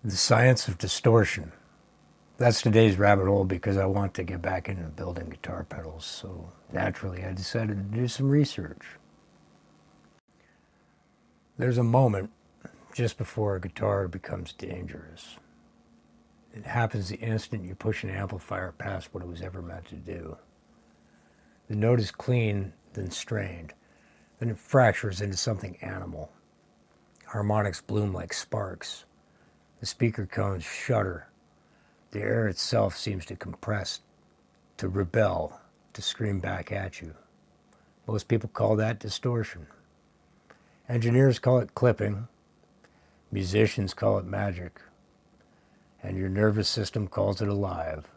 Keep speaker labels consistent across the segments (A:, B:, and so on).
A: The Science of Distortion. That's today's rabbit hole because I want to get back into building guitar pedals. So naturally, I decided to do some research. There's a moment just before a guitar becomes dangerous. It happens the instant you push an amplifier past what it was ever meant to do. The note is clean, then strained. Then it fractures into something animal. Harmonics bloom like sparks. The speaker cones shudder. The air itself seems to compress, to rebel, to scream back at you. Most people call that distortion. Engineers call it clipping. Musicians call it magic. And your nervous system calls it alive.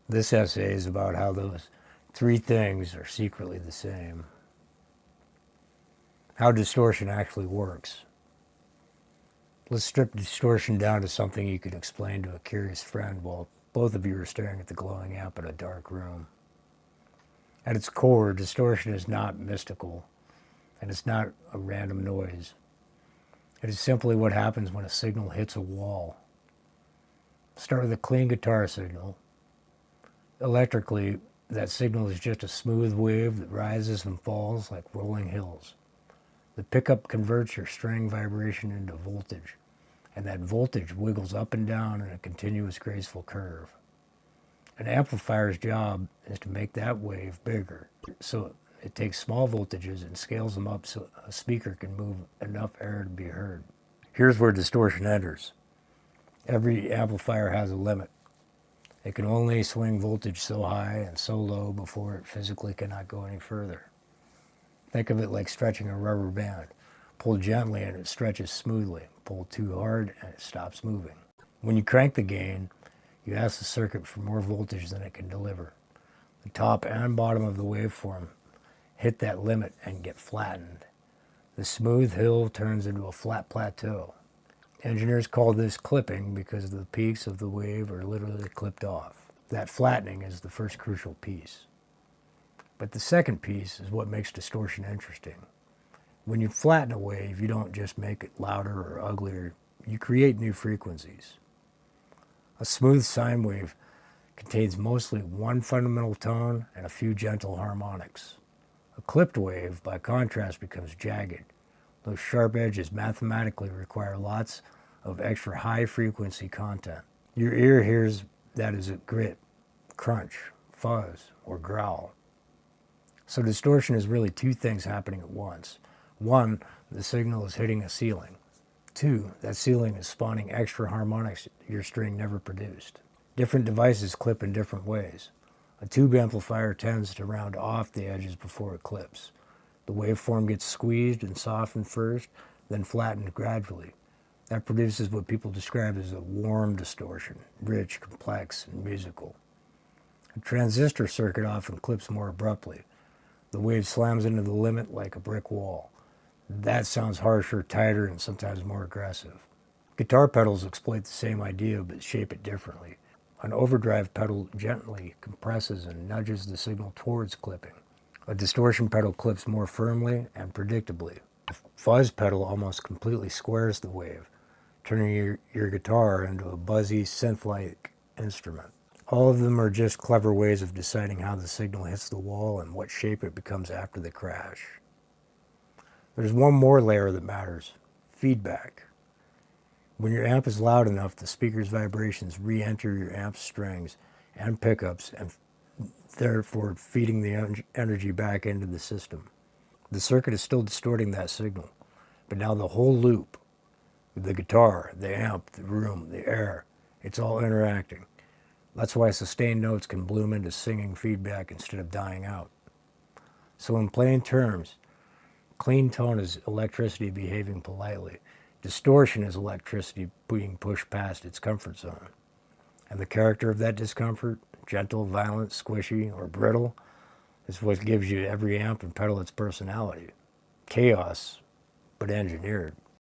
A: This essay is about how those three things are secretly the same. How distortion actually works. Let's strip distortion down to something you can explain to a curious friend while both of you are staring at the glowing amp in a dark room. At its core, distortion is not mystical, and it's not a random noise. It is simply what happens when a signal hits a wall. Start with a clean guitar signal. Electrically, that signal is just a smooth wave that rises and falls like rolling hills. The pickup converts your string vibration into voltage, and that voltage wiggles up and down in a continuous, graceful curve. An amplifier's job is to make that wave bigger, so it takes small voltages and scales them up so a speaker can move enough air to be heard. Here's where distortion enters. Every amplifier has a limit. It can only swing voltage so high and so low before it physically cannot go any further. Think of it like stretching a rubber band. Pull gently and it stretches smoothly. Pull too hard and it stops moving. When you crank the gain, you ask the circuit for more voltage than it can deliver. The top and bottom of the waveform hit that limit and get flattened. The smooth hill turns into a flat plateau. Engineers call this clipping because the peaks of the wave are literally clipped off. That flattening is the first crucial piece. But the second piece is what makes distortion interesting. When you flatten a wave, you don't just make it louder or uglier, you create new frequencies. A smooth sine wave contains mostly one fundamental tone and a few gentle harmonics. A clipped wave, by contrast, becomes jagged. Those sharp edges mathematically require lots of extra high-frequency content. Your ear hears that as a grit, crunch, fuzz, or growl. So distortion is really two things happening at once. One, the signal is hitting a ceiling. Two, that ceiling is spawning extra harmonics your string never produced. Different devices clip in different ways. A tube amplifier tends to round off the edges before it clips. The waveform gets squeezed and softened first, then flattened gradually. That produces what people describe as a warm distortion, rich, complex, and musical. A transistor circuit often clips more abruptly. The wave slams into the limit like a brick wall. That sounds harsher, tighter, and sometimes more aggressive. Guitar pedals exploit the same idea but shape it differently. An overdrive pedal gently compresses and nudges the signal towards clipping. A distortion pedal clips more firmly and predictably. A fuzz pedal almost completely squares the wave, turning your guitar into a buzzy, synth-like instrument. All of them are just clever ways of deciding how the signal hits the wall and what shape it becomes after the crash. There's one more layer that matters: feedback. When your amp is loud enough, the speaker's vibrations re-enter your amp's strings and pickups, and therefore feeding the energy back into the system. The circuit is still distorting that signal, but now the whole loop, the guitar, the amp, the room, the air, it's all interacting. That's why sustained notes can bloom into singing feedback instead of dying out. So in plain terms, clean tone is electricity behaving politely. Distortion is electricity being pushed past its comfort zone. And the character of that discomfort, gentle, violent, squishy, or brittle, is what gives you every amp and pedal its personality. Chaos, but engineered.